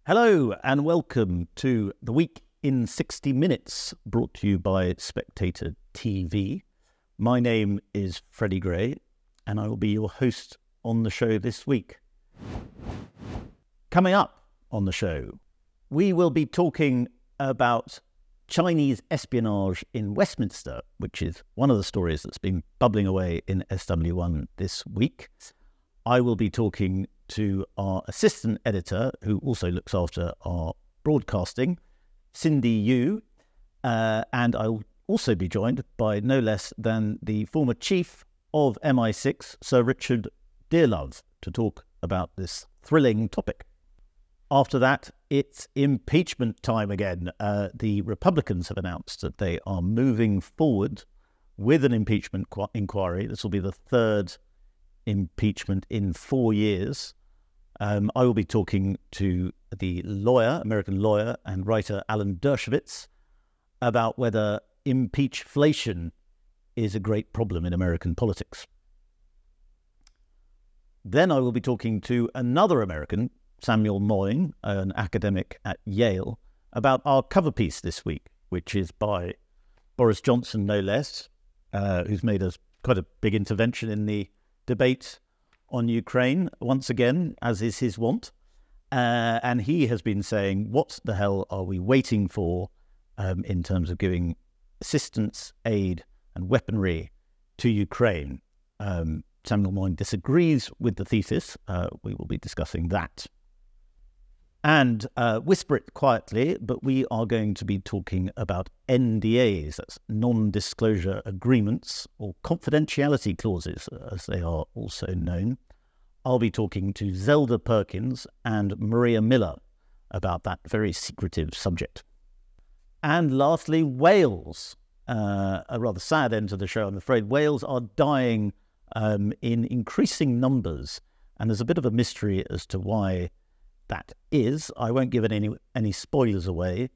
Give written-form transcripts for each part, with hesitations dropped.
Hello and welcome to The Week in 60 Minutes, brought to you by Spectator TV. My name is Freddie Gray and I will be your host on the show this week. Coming up on the show, we will be talking about Chinese espionage in Westminster, which is one of the stories that's been bubbling away in SW1 this week. I will be talking to our assistant editor, who also looks after our broadcasting, Cindy Yu, and I'll also be joined by no less than the former chief of MI6, Sir Richard Dearlove, to talk about this thrilling topic. After that, it's impeachment time again. The Republicans have announced that they are moving forward with an impeachment inquiry. This will be the third impeachment in 4 years. I will be talking to the American lawyer and writer Alan Dershowitz about whether impeachflation is a great problem in American politics. Then I will be talking to another American, Samuel Moyn, an academic at Yale, about our cover piece this week, which is by Boris Johnson, no less, who's made quite a big intervention in the debate on Ukraine, once again, as is his wont. And he has been saying, what the hell are we waiting for in terms of giving assistance, aid and weaponry to Ukraine? Samuel Moyn disagrees with the thesis. We will be discussing that. And whisper it quietly, but we are going to be talking about NDAs, that's non-disclosure agreements, or confidentiality clauses, as they are also known. I'll be talking to Zelda Perkins and Maria Miller about that very secretive subject. And lastly, whales. A rather sad end to the show, I'm afraid. Whales are dying in increasing numbers, and there's a bit of a mystery as to why that is. I won't give any spoilers away,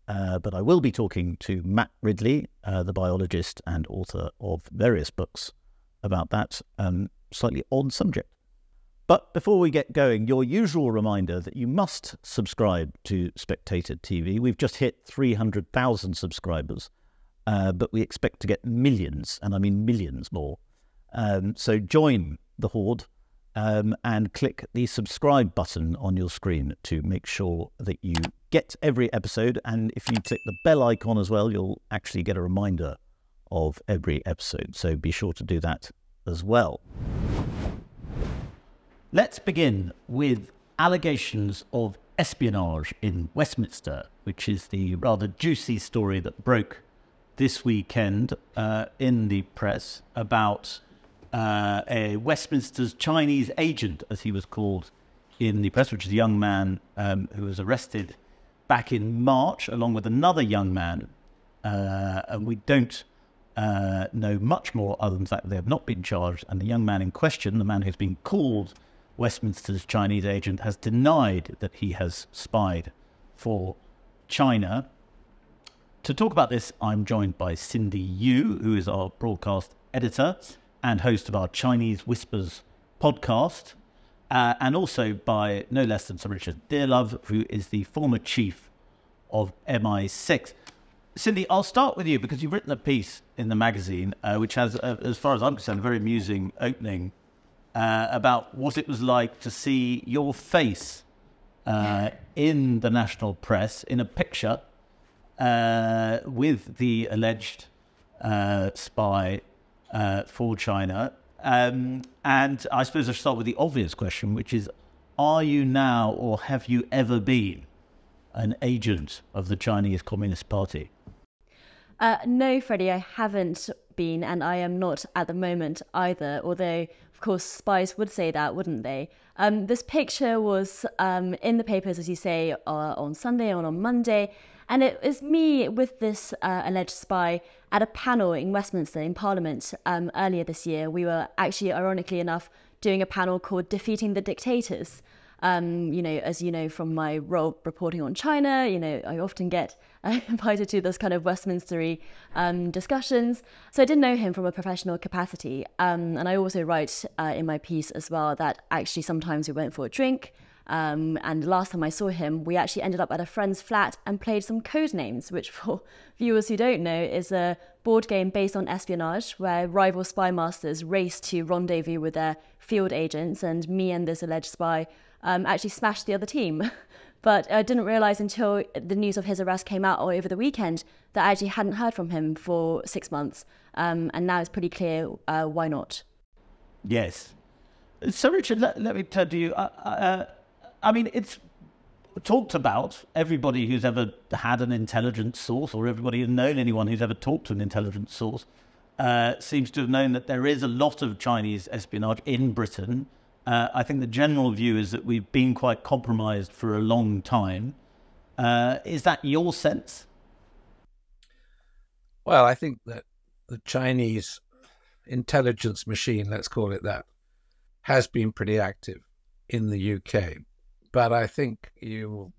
but I will be talking to Matt Ridley, the biologist and author of various books about that slightly odd subject. But before we get going, your usual reminder that you must subscribe to Spectator TV. We've just hit 300,000 subscribers, but we expect to get millions, and I mean millions more. So join the horde and click the subscribe button on your screen to make sure that you get every episode. And if you click the bell icon as well, you'll actually get a reminder of every episode. So be sure to do that as well. Let's begin with allegations of espionage in Westminster, which is the rather juicy story that broke this weekend in the press about a Westminster's Chinese agent, as he was called in the press, which is a young man who was arrested back in March, along with another young man. And we don't know much more other than the fact that they have not been charged. And the young man in question, the man who's been called Westminster's Chinese agent, has denied that he has spied for China. To talk about this, I'm joined by Cindy Yu, who is our broadcast editor and host of our Chinese Whispers podcast, and also by no less than Sir Richard Dearlove, who is the former chief of MI6. Cindy, I'll start with you because you've written a piece in the magazine which has, as far as I'm concerned, a very amusing opening about what it was like to see your face in the national press in a picture with the alleged spy for China. And I suppose I should start with the obvious question, which is, are you now or have you ever been an agent of the Chinese Communist Party? No, Freddie, I haven't been, and I am not at the moment either, although, of course, spies would say that, wouldn't they? This picture was in the papers, as you say, on Sunday or on Monday, and it was me with this alleged spy at a panel in Westminster in Parliament earlier this year. We were actually, ironically enough, doing a panel called Defeating the Dictators. As you know from my role reporting on China, I often get invited to this kind of Westminstery discussions. So I did know him from a professional capacity. And I also write in my piece as well that actually sometimes we went for a drink And last time I saw him, we actually ended up at a friend's flat and played some Codenames, which for viewers who don't know is a board game based on espionage where rival spy masters race to rendezvous with their field agents, and me and this alleged spy actually smashed the other team. But I didn't realise until the news of his arrest came out over the weekend that I actually hadn't heard from him for 6 months. And now it's pretty clear why not. Yes. So, Richard, let me turn to you. I mean, it's talked about. Everybody who's ever had an intelligence source, or everybody who's known anyone who's ever talked to an intelligence source, seems to have known that there is a lot of Chinese espionage in Britain. I think the general view is that we've been quite compromised for a long time. Is that your sense? Well, I think that the Chinese intelligence machine, let's call it that, has been pretty active in the UK. But I think you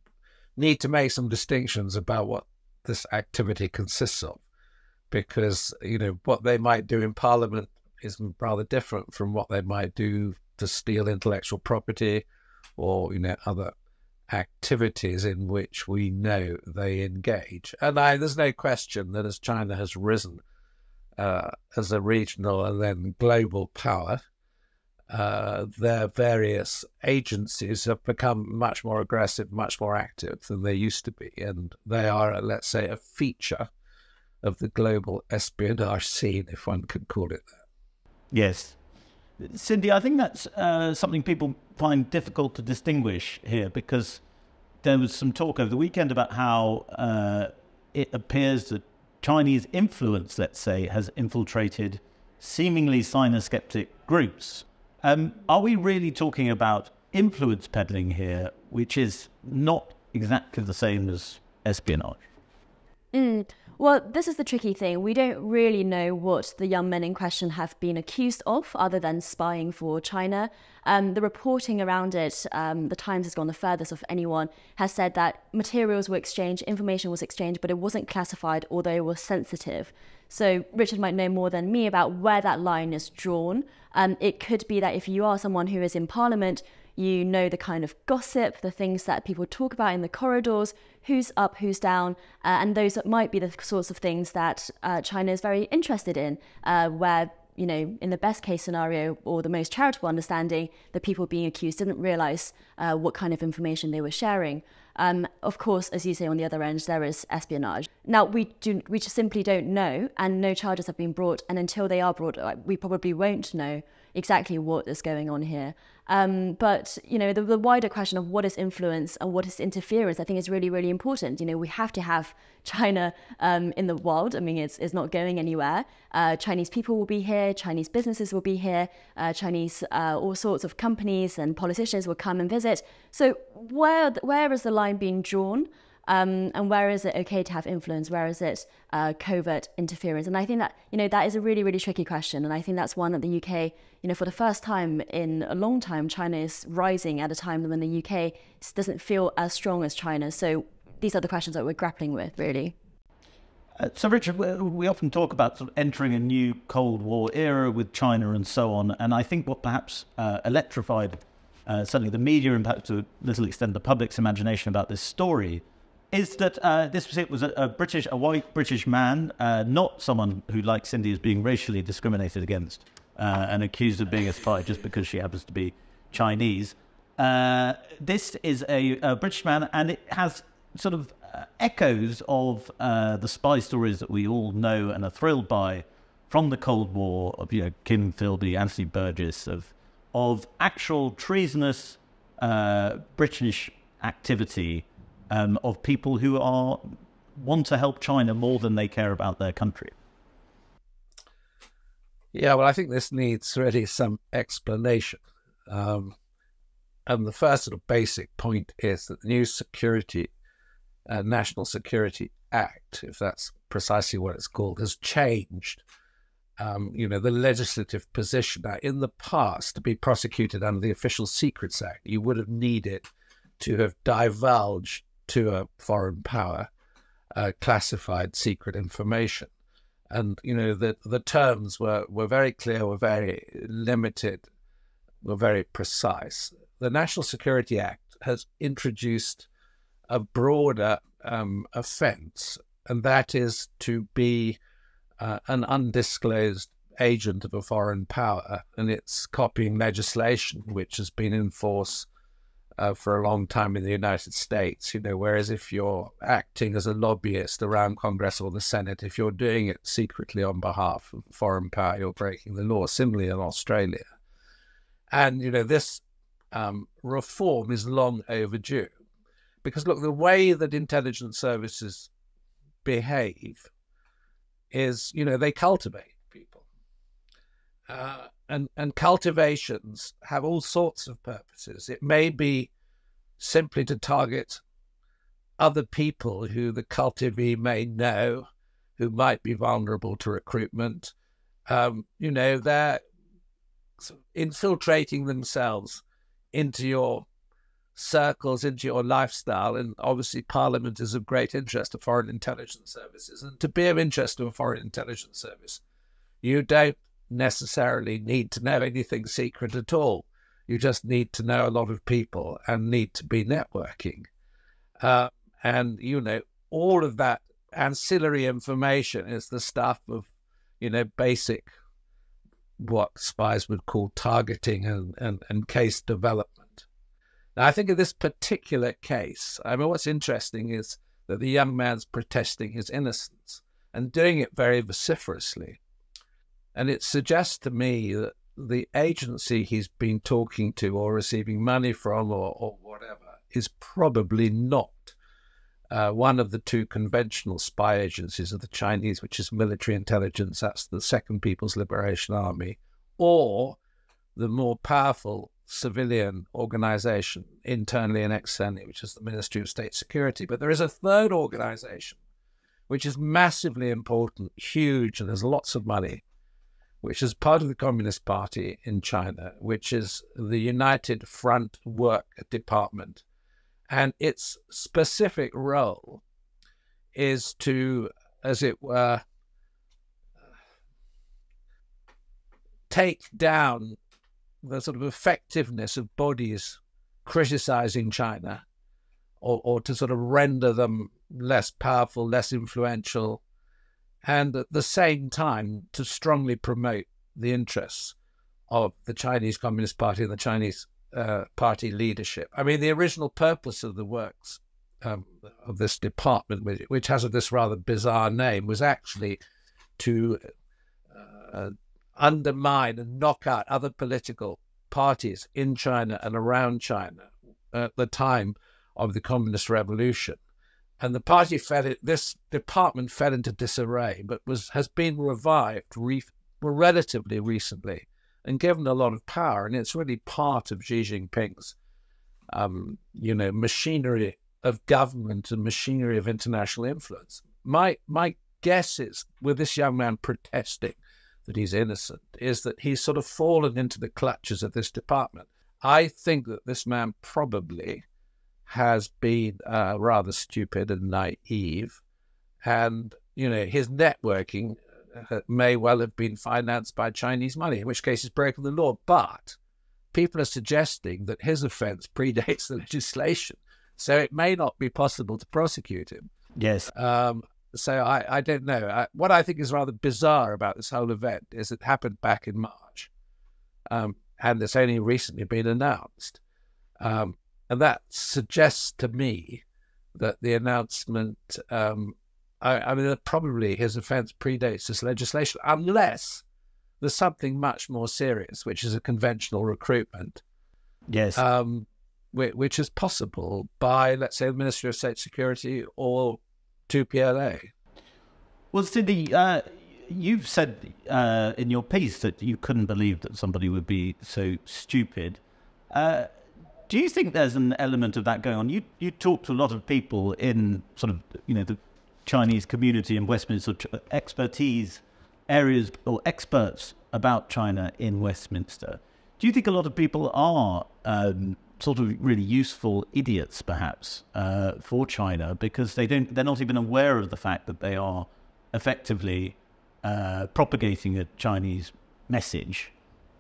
need to make some distinctions about what this activity consists of, because, what they might do in Parliament is rather different from what they might do to steal intellectual property or, other activities in which we know they engage. And there's no question that as China has risen as a regional and then global power, their various agencies have become much more aggressive, much more active than they used to be. And they are, let's say, a feature of the global espionage scene, if one could call it that. Yes. Cindy, I think that's something people find difficult to distinguish here, because there was some talk over the weekend about how it appears that Chinese influence, let's say, has infiltrated seemingly Sino-skeptic groups. Are we really talking about influence peddling here, which is not exactly the same as espionage? Well, this is the tricky thing. We don't really know what the young men in question have been accused of, other than spying for China. The reporting around it, the Times has gone the furthest of anyone, has said that materials were exchanged, information was exchanged, but it wasn't classified, although it was sensitive. So Richard might know more than me about where that line is drawn. It could be that if you are someone who is in Parliament, you know the kind of gossip, the things that people talk about in the corridors, who's up, who's down, and those might be the sorts of things that China is very interested in, where, in the best case scenario, or the most charitable understanding, the people being accused didn't realise what kind of information they were sharing. Of course, as you say, on the other end, there is espionage. Now, we just simply don't know, and no charges have been brought, and until they are brought, we probably won't know exactly what is going on here. But, the wider question of what is influence and what is interference, I think is really, really important. We have to have China in the world. I mean, it's not going anywhere. Chinese people will be here. Chinese businesses will be here. Chinese, all sorts of companies and politicians will come and visit. So where is the line being drawn? And where is it okay to have influence? Where is it covert interference? And I think that, that is a really, really tricky question. And I think that's one that the UK, for the first time in a long time, China is rising at a time when the UK doesn't feel as strong as China. So these are the questions that we're grappling with, really. So, Richard, we often talk about sort of entering a new Cold War era with China and so on. And I think what perhaps electrified certainly the media and perhaps to a little extent the public's imagination about this story is that this was a white British man, not someone who, like Cindy, is being racially discriminated against and accused of being a spy just because she happens to be Chinese. This is a British man, and it has sort of echoes of the spy stories that we all know and are thrilled by from the Cold War, of Kim Philby, Anthony Burgess, of actual treasonous British activity. Of people who want to help China more than they care about their country. Yeah, well, I think this needs really some explanation. And the first sort of basic point is that the new National Security Act, if that's precisely what it's called, has changed, the legislative position. Now, in the past, to be prosecuted under the Official Secrets Act, you would have needed to have divulged to a foreign power classified secret information. And, the terms were very clear, were very limited, were very precise. The National Security Act has introduced a broader offence, and that is to be an undisclosed agent of a foreign power, and it's copying legislation which has been in force for a long time in the United States. Whereas if you're acting as a lobbyist around Congress or the Senate, if you're doing it secretly on behalf of a foreign power, you're breaking the law. Similarly in Australia, and this reform is long overdue, because look, the way that intelligence services behave is, they cultivate people. And cultivations have all sorts of purposes. It may be simply to target other people who the cultivee may know, who might be vulnerable to recruitment. They're infiltrating themselves into your circles, into your lifestyle, and obviously Parliament is of great interest to foreign intelligence services. And to be of interest to a foreign intelligence service, you don't necessarily need to know anything secret at all. You just need to know a lot of people and need to be networking. And all of that ancillary information is the stuff of, basic, what spies would call targeting and case development. Now, I think in this particular case, what's interesting is that the young man's protesting his innocence and doing it very vociferously. And it suggests to me that the agency he's been talking to or receiving money from or whatever is probably not one of the two conventional spy agencies of the Chinese, which is military intelligence, that's the Second People's Liberation Army, or the more powerful civilian organization internally and externally, which is the Ministry of State Security. But there is a third organization, which is massively important, huge, and there's lots of money, which is part of the Communist Party in China, which is the United Front Work Department. And its specific role is to, as it were, take down the sort of effectiveness of bodies criticizing China, or to sort of render them less powerful, less influential, and at the same time to strongly promote the interests of the Chinese Communist Party and the Chinese party leadership. The original purpose of the works of this department, which has this rather bizarre name, was actually to undermine and knock out other political parties in China and around China at the time of the Communist Revolution. And the party this department fell into disarray, but has been revived relatively recently and given a lot of power. And it's really part of Xi Jinping's, machinery of government and machinery of international influence. My guess is, with this young man protesting that he's innocent, is that he's sort of fallen into the clutches of this department. I think that this man probably has been rather stupid and naive, and his networking may well have been financed by Chinese money, in which case he's broken the law. But people are suggesting that his offence predates the legislation, so it may not be possible to prosecute him. Yes. So I don't know. What I think is rather bizarre about this whole event is it happened back in March, and it's only recently been announced. And that suggests to me that the announcement, that probably his offence predates this legislation, unless there's something much more serious, which is a conventional recruitment. Yes. Which is possible by, let's say, the Ministry of State Security or 2PLA. Well, Cindy, you've said in your piece that you couldn't believe that somebody would be so stupid. Do you think there's an element of that going on? You talk to a lot of people in sort of, the Chinese community in Westminster, expertise areas or experts about China in Westminster. Do you think a lot of people are sort of really useful idiots, perhaps, for China, because they're not even aware of the fact that they are effectively propagating a Chinese message?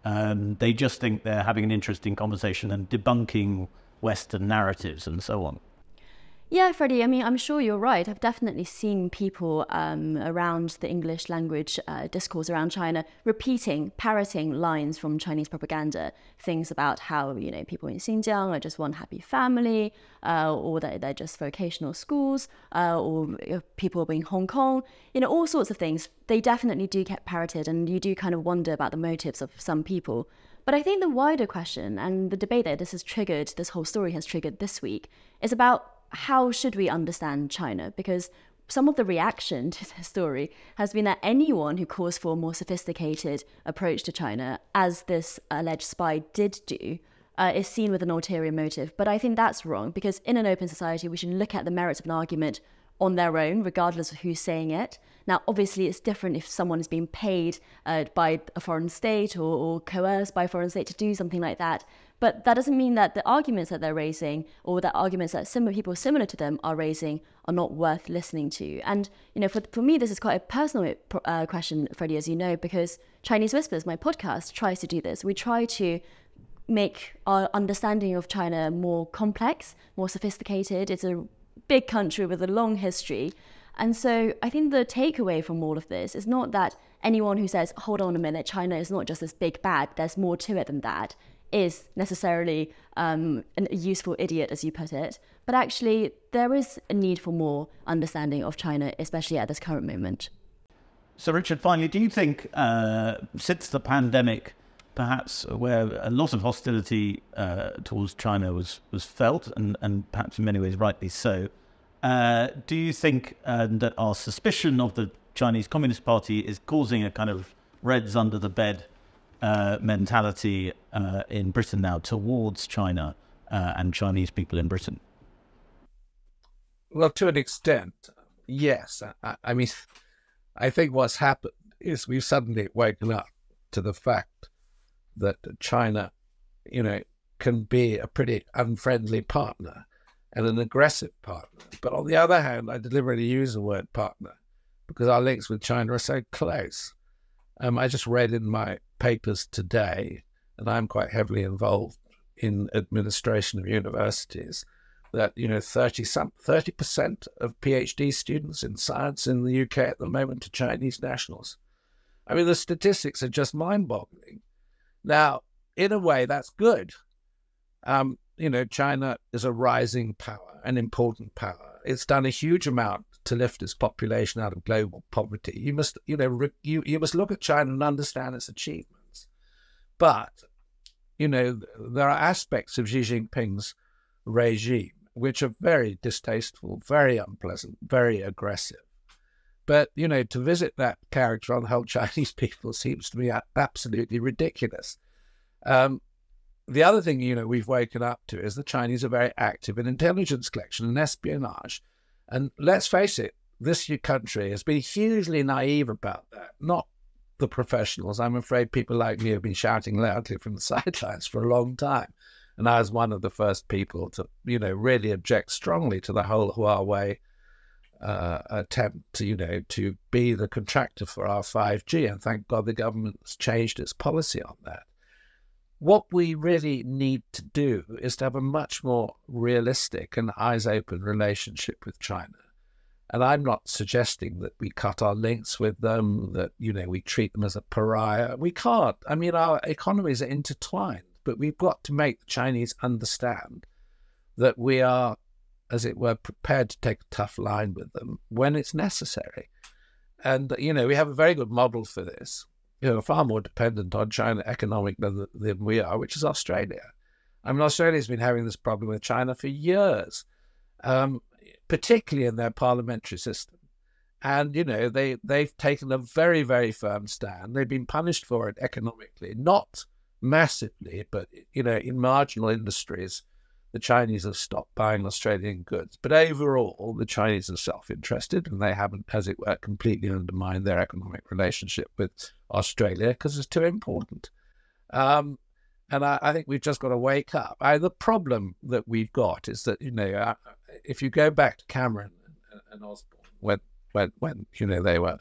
They just think they're having an interesting conversation and debunking Western narratives and so on. Yeah, Freddie, I mean, I'm sure you're right. I've definitely seen people around the English language discourse around China parroting lines from Chinese propaganda, things about how, people in Xinjiang are just one happy family, or that they're just vocational schools, or people in Hong Kong, all sorts of things. They definitely do get parroted, and you do kind of wonder about the motives of some people. But I think the wider question and the debate that this whole story has triggered this week, is about how should we understand China? Because some of the reaction to the story has been that anyone who calls for a more sophisticated approach to China, as this alleged spy did do, is seen with an ulterior motive. But I think that's wrong, because in an open society, we should look at the merits of an argument on their own, regardless of who's saying it. Now, obviously, it's different if someone is being paid by a foreign state or coerced by a foreign state to do something like that. But that doesn't mean that the arguments that they're raising, or that arguments that people similar to them are raising, are not worth listening to. And, for me, this is quite a personal question, Freddie, as you know, because Chinese Whispers, my podcast, tries to do this. We try to make our understanding of China more complex, more sophisticated. It's a big country with a long history. And so I think the takeaway from all of this is not that anyone who says, hold on a minute, China is not just this big bad, there's more to it than that, is necessarily a useful idiot, as you put it. But actually, there is a need for more understanding of China, especially at this current moment. So, Richard, finally, do you think since the pandemic, perhaps where a lot of hostility towards China was felt, and perhaps in many ways rightly so, do you think that our suspicion of the Chinese Communist Party is causing a kind of Reds under the bed mentality in Britain now towards China and Chinese people in Britain? Well, to an extent, yes. I mean, I think what's happened is we've suddenly woken up to the fact that China, can be a pretty unfriendly partner and an aggressive partner. But on the other hand, I deliberately use the word partner because our links with China are so close. I just read in my papers today, and I'm quite heavily involved in administration of universities, that 30% of PhD students in science in the UK at the moment are Chinese nationals. I mean, the statistics are just mind-boggling. Now, in a way, that's good. China is a rising power, an important power. It's done a huge amount to lift its population out of global poverty. You must, you must look at China and understand its achievements. But, there are aspects of Xi Jinping's regime which are very distasteful, very unpleasant, very aggressive. But, to visit that character on the whole Chinese people seems to me absolutely ridiculous. The other thing, we've woken up to is the Chinese are very active in intelligence collection and espionage. And let's face it, this country has been hugely naive about that. Not the professionals. I'm afraid people like me have been shouting loudly from the sidelines for a long time. And I was one of the first people to, really object strongly to the whole Huawei attempt to be the contractor for our 5G. And thank God the government's changed its policy on that. What we really need to do is to have a much more realistic and eyes-open relationship with China. And I'm not suggesting that we cut our links with them, that, we treat them as a pariah. We can't. I mean, our economies are intertwined, but we've got to make the Chinese understand that we are, as it were, prepared to take a tough line with them when it's necessary. And, we have a very good model for this. Far more dependent on China economically than we are, which is Australia. I mean, Australia's been having this problem with China for years, particularly in their parliamentary system. And, they've taken a very, very firm stand. They've been punished for it economically, not massively, but, in marginal industries, the Chinese have stopped buying Australian goods. But overall, the Chinese are self-interested, and they haven't, as it were, completely undermined their economic relationship with Australia because it's too important. And I think we've just got to wake up. The problem that we've got is that, if you go back to Cameron and Osborne, when they were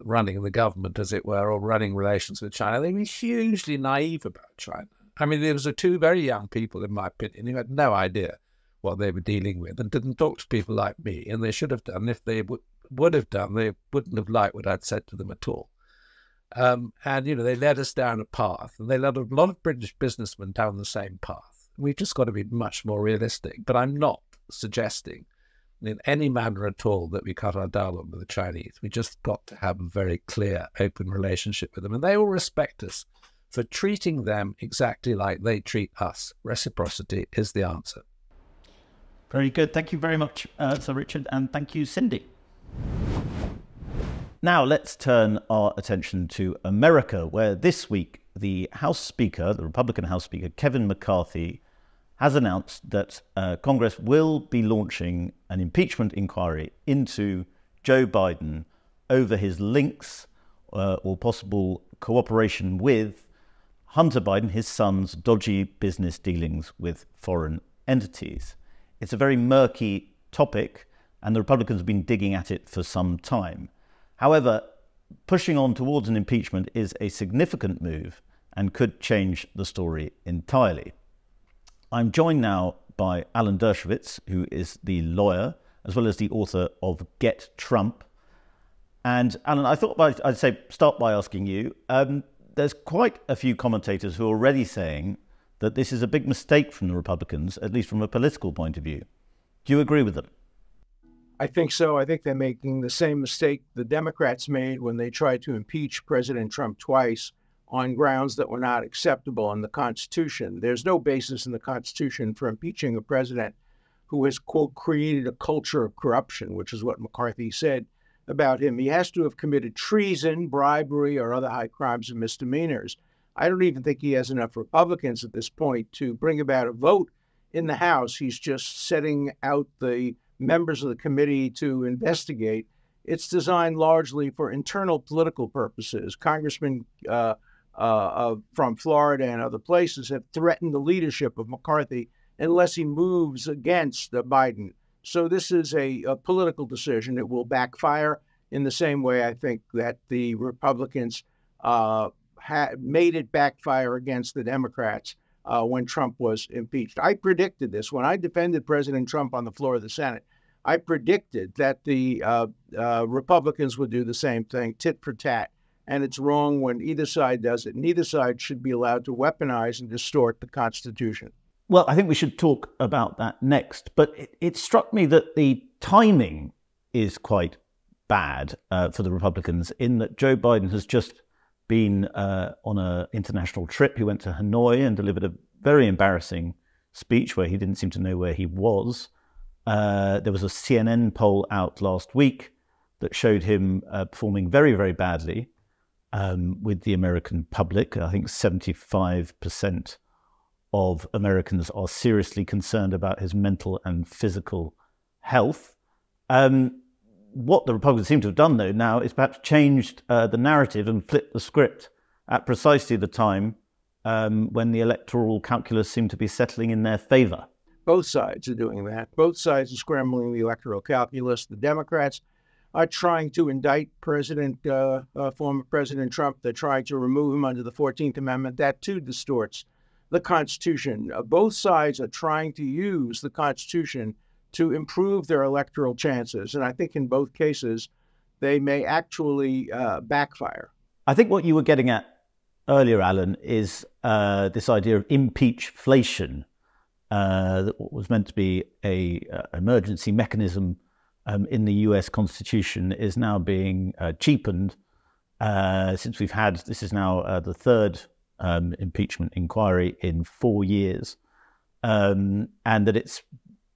running the government, as it were, or running relations with China, they were hugely naive about China. I mean, there was two very young people, in my opinion, who had no idea what they were dealing with and didn't talk to people like me. And they should have done. If they would have done, they wouldn't have liked what I'd said to them at all. And, they led us down a path, and they led a lot of British businessmen down the same path. We've just got to be much more realistic. But I'm not suggesting in any manner at all that we cut our dialogue with the Chinese. We just got to have a very clear, open relationship with them. And they will respect us for treating them exactly like they treat us. Reciprocity is the answer. Very good. Thank you very much, Sir Richard, and thank you, Cindy. Now let's turn our attention to America, where this week the House Speaker, the Republican House Speaker, Kevin McCarthy, has announced that Congress will be launching an impeachment inquiry into Joe Biden over his links or possible cooperation with Hunter Biden, his son's dodgy business dealings with foreign entities. It's a very murky topic, and the Republicans have been digging at it for some time. However, pushing on towards an impeachment is a significant move and could change the story entirely. I'm joined now by Alan Dershowitz, who is the lawyer, as well as the author of Get Trump. And Alan, I thought I'd start by asking you, there's quite a few commentators who are already saying that this is a big mistake from the Republicans, at least from a political point of view. Do you agree with them? I think so. I think they're making the same mistake the Democrats made when they tried to impeach President Trump twice on grounds that were not acceptable in the Constitution. There's no basis in the Constitution for impeaching a president who has, quote, created a culture of corruption, which is what McCarthy said about him. He has to have committed treason, bribery, or other high crimes and misdemeanors. I don't even think he has enough Republicans at this point to bring about a vote in the House. He's just setting out the members of the committee to investigate. It's designed largely for internal political purposes. Congressmen from Florida and other places have threatened the leadership of McCarthy unless he moves against Biden. So this is a political decision. It will backfire in the same way I think that the Republicans made it backfire against the Democrats when Trump was impeached. I predicted this. When I defended President Trump on the floor of the Senate, I predicted that the Republicans would do the same thing, tit for tat. And it's wrong when either side does it. Neither side should be allowed to weaponize and distort the Constitution. Well, I think we should talk about that next. But it struck me that the timing is quite bad for the Republicans, in that Joe Biden has just been on an international trip. He went to Hanoi and delivered a very embarrassing speech where he didn't seem to know where he was. There was a CNN poll out last week that showed him performing very, very badly with the American public. I think 75% of Americans are seriously concerned about his mental and physical health. What the Republicans seem to have done, though, now is perhaps changed the narrative and flipped the script at precisely the time when the electoral calculus seemed to be settling in their favor. Both sides are doing that. Both sides are scrambling the electoral calculus. The Democrats are trying to indict former President Trump. They're trying to remove him under the 14th Amendment. That, too, distorts the Constitution. Both sides are trying to use the Constitution to improve their electoral chances. And I think in both cases, they may actually backfire. I think what you were getting at earlier, Alan, is this idea of impeachflation. That was meant to be an emergency mechanism in the US Constitution is now being cheapened since we've had, this is now the third impeachment inquiry in 4 years, and that it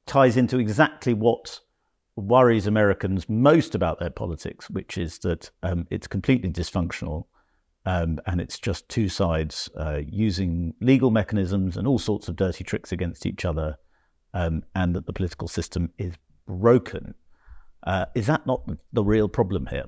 ties into exactly what worries Americans most about their politics, which is that it's completely dysfunctional. And it's just two sides using legal mechanisms and all sorts of dirty tricks against each other, and that the political system is broken. Is that not the real problem here?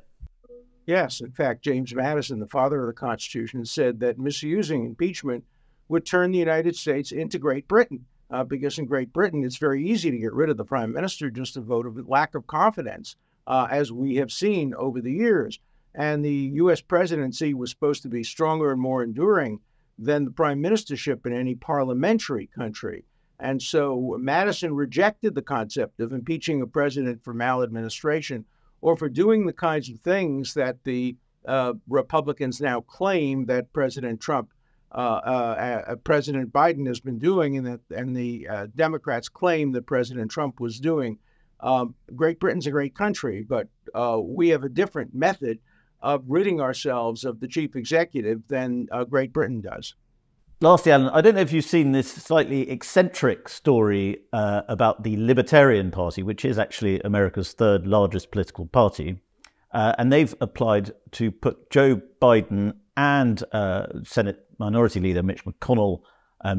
Yes. In fact, James Madison, the father of the Constitution, said that misusing impeachment would turn the United States into Great Britain, because in Great Britain, it's very easy to get rid of the prime minister, just a vote of lack of confidence, as we have seen over the years. And the U.S. presidency was supposed to be stronger and more enduring than the prime ministership in any parliamentary country. And so Madison rejected the concept of impeaching a president for maladministration or for doing the kinds of things that the Republicans now claim that President Biden has been doing, and the Democrats claim that President Trump was doing. Great Britain's a great country, but we have a different method of ridding ourselves of the chief executive than Great Britain does. Lastly, Alan, I don't know if you've seen this slightly eccentric story about the Libertarian Party, which is actually America's third largest political party. And they've applied to put Joe Biden and Senate Minority Leader Mitch McConnell,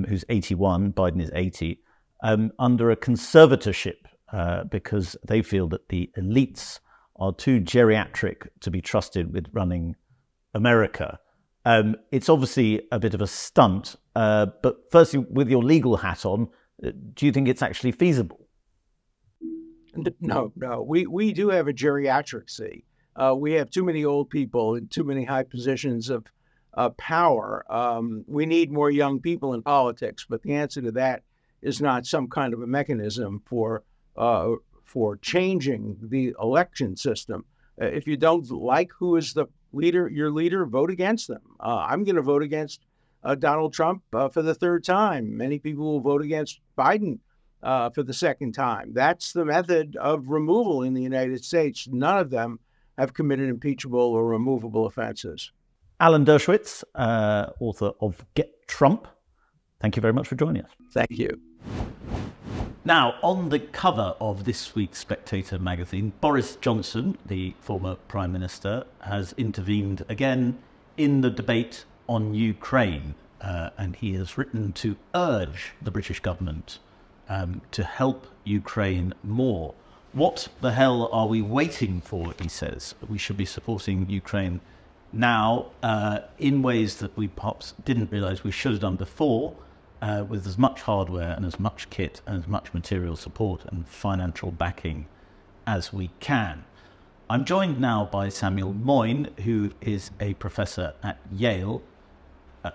who's 81, Biden is 80, under a conservatorship because they feel that the elites are too geriatric to be trusted with running America. It's obviously a bit of a stunt, but firstly, with your legal hat on, do you think it's actually feasible? No. We do have a geriatric. We have too many old people in too many high positions of power. We need more young people in politics, but the answer to that is not some kind of a mechanism for changing the election system. If you don't like who is your leader, vote against them. I'm going to vote against Donald Trump for the third time. Many people will vote against Biden for the second time. That's the method of removal in the United States. None of them have committed impeachable or removable offenses. Alan Dershowitz, author of Get Trump, thank you very much for joining us. Thank you. Now, on the cover of this week's Spectator magazine, Boris Johnson, the former Prime Minister, has intervened again in the debate on Ukraine. And he has written to urge the British government to help Ukraine more. What the hell are we waiting for, he says. We should be supporting Ukraine now in ways that we perhaps didn't realise we should have done before, with as much hardware and as much kit and as much material support and financial backing as we can. I'm joined now by Samuel Moyn, who is a professor at Yale.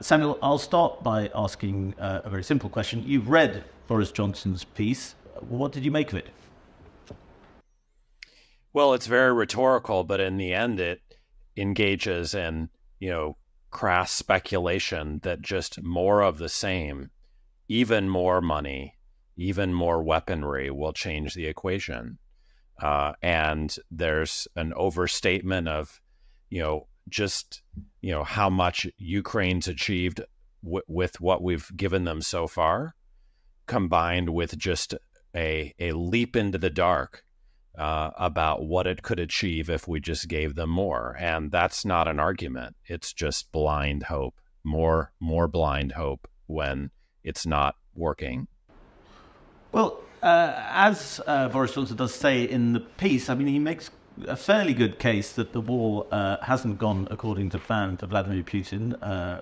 Samuel, I'll start by asking a very simple question. You've read Boris Johnson's piece. What did you make of it? Well, it's very rhetorical, but in the end, it engages in, crass speculation that just more of the same, even more money, even more weaponry will change the equation. And there's an overstatement of, how much Ukraine's achieved with what we've given them so far, combined with just a leap into the dark about what it could achieve if we just gave them more. And that's not an argument. It's just blind hope, more blind hope when it's not working. Well, as Boris Johnson does say in the piece, he makes a fairly good case that the war hasn't gone according to plan to Vladimir Putin.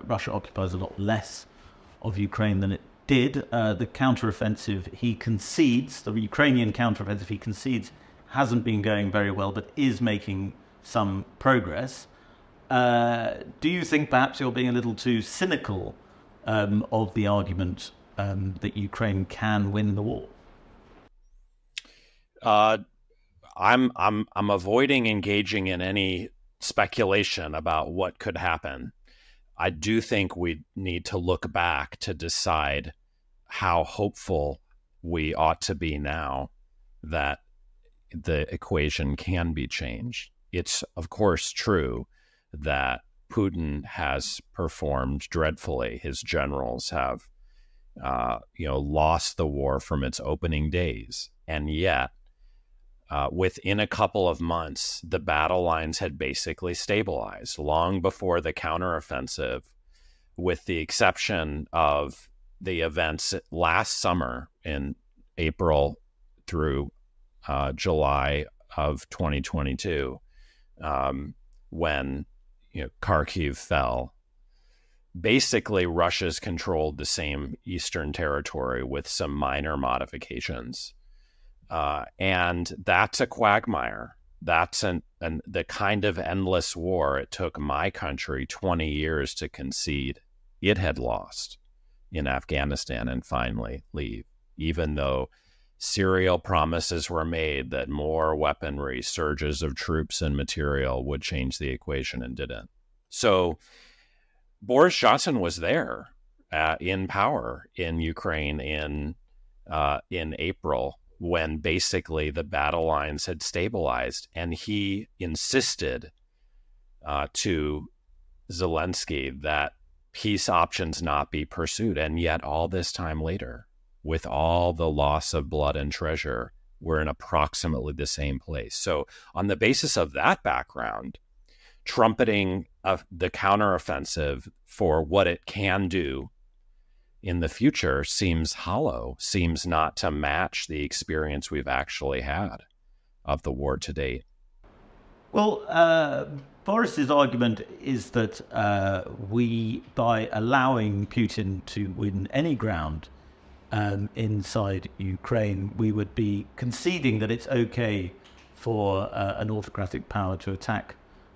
Russia occupies a lot less of Ukraine than it did. The counteroffensive he concedes, the Ukrainian counteroffensive he concedes, hasn't been going very well, but is making some progress. Do you think perhaps you're being a little too cynical of the argument that Ukraine can win the war? I'm avoiding engaging in any speculation about what could happen. I do think we need to look back to decide how hopeful we ought to be now that the equation can be changed. It's, of course, true that Putin has performed dreadfully. His generals have, lost the war from its opening days. And yet, within a couple of months, the battle lines had basically stabilized long before the counteroffensive, with the exception of the events last summer in April through July of 2022, when Kharkiv fell. Basically, Russia's controlled the same eastern territory with some minor modifications. And that's a quagmire. That's the kind of endless war it took my country 20 years to concede it had lost in Afghanistan and finally leave, even though serial promises were made that more weaponry, surges of troops and material would change the equation and didn't. So Boris Johnson was there in power in Ukraine in April, when basically the battle lines had stabilized, and he insisted to Zelensky that peace options not be pursued. And yet all this time later, with all the loss of blood and treasure, we're in approximately the same place. So on the basis of that background, trumpeting the counteroffensive for what it can do in the future seems hollow, seems not to match the experience we've actually had of the war to date. Well, Boris's argument is that we, by allowing Putin to win any ground inside Ukraine, we would be conceding that it's okay for an autocratic power to attack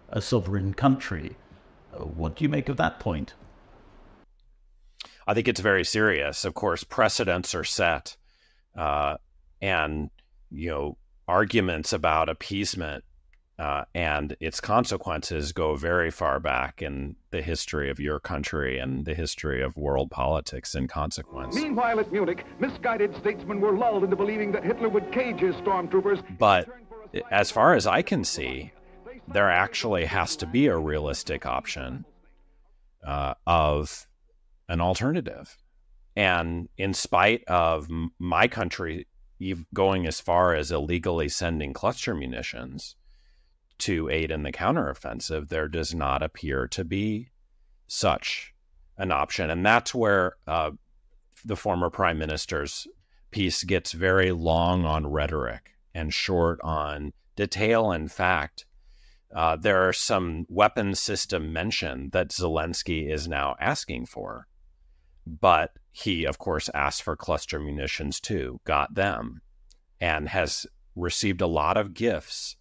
a sovereign country. What do you make of that point? I think it's very serious. Of course, precedents are set, and arguments about appeasement and its consequences go very far back in the history of your country and the history of world politics in consequence. Meanwhile, at Munich, misguided statesmen were lulled into believing that Hitler would cage his stormtroopers. But as far as I can see, there actually has to be a realistic option of an alternative. And in spite of my country going as far as illegally sending cluster munitions to aid in the counteroffensive, there does not appear to be such an option. And that's where the former prime minister's piece gets very long on rhetoric and short on detail and fact. There are some weapons system mentioned that Zelensky is now asking for, but he, of course, asked for cluster munitions too, got them, and has received a lot of gifts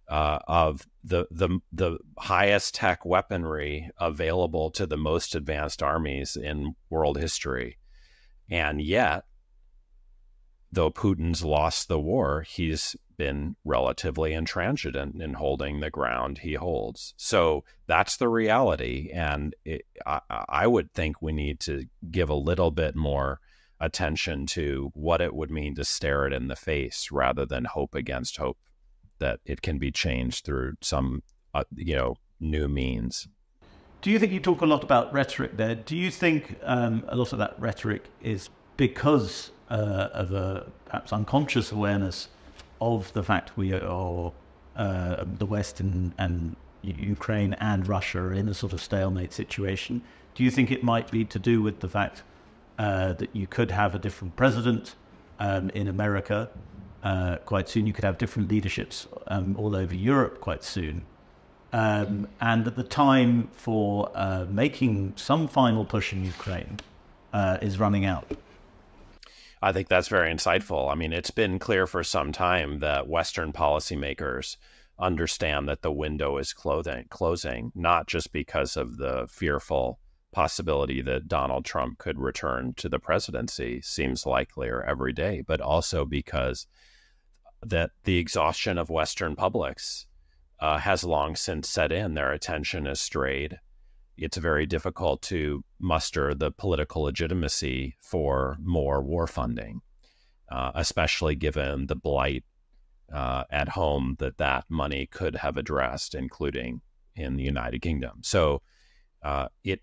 of the highest tech weaponry available to the most advanced armies in world history. And yet, though Putin's lost the war, he's been relatively intransigent in holding the ground he holds. So that's the reality. And I would think we need to give a little bit more attention to what it would mean to stare it in the face rather than hope against hope that it can be changed through some, new means. Do you think you talk a lot about rhetoric there? Do you think a lot of that rhetoric is because of a perhaps unconscious awareness of the fact we are the West and Ukraine and Russia are in a sort of stalemate situation? Do you think it might be to do with the fact that you could have a different president in America quite soon? You could have different leaderships all over Europe quite soon. And that the time for making some final push in Ukraine is running out? I think that's very insightful. I mean, it's been clear for some time that Western policymakers understand that the window is closing, not just because of the fearful possibility that Donald Trump could return to the presidency seems likelier every day, but also because that the exhaustion of Western publics has long since set in. Their attention is strayed. It's very difficult to muster the political legitimacy for more war funding, especially given the blight at home that money could have addressed, including in the United Kingdom. So it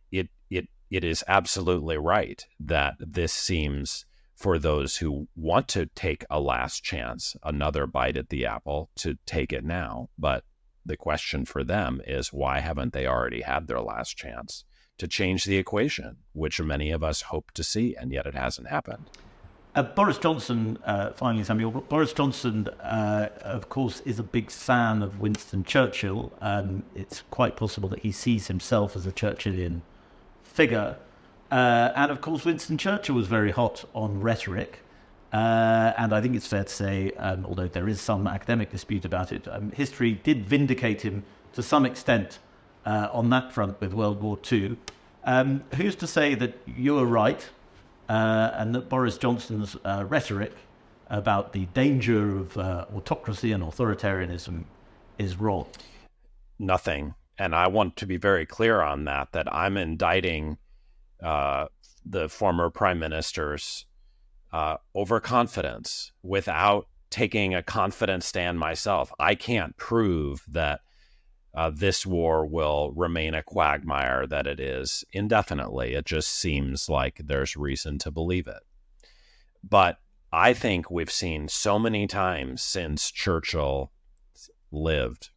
is absolutely right that this seems, for those who want to take a last chance, another bite at the apple, to take it now. But the question for them is, why haven't they already had their last chance to change the equation, which many of us hope to see, and yet it hasn't happened? Boris Johnson, finally, Samuel. Boris Johnson, of course, is a big fan of Winston Churchill. It's quite possible that he sees himself as a Churchillian figure. And of course, Winston Churchill was very hot on rhetoric. And I think it's fair to say, although there is some academic dispute about it, history did vindicate him to some extent on that front with World War II. Who's to say that you are right and that Boris Johnson's rhetoric about the danger of autocracy and authoritarianism is wrong? Nothing. And I want to be very clear on that I'm indicting the former prime minister's overconfidence without taking a confident stand myself. I can't prove that this war will remain a quagmire that it is indefinitely. It just seems like there's reason to believe it. But I think we've seen so many times since Churchill lived,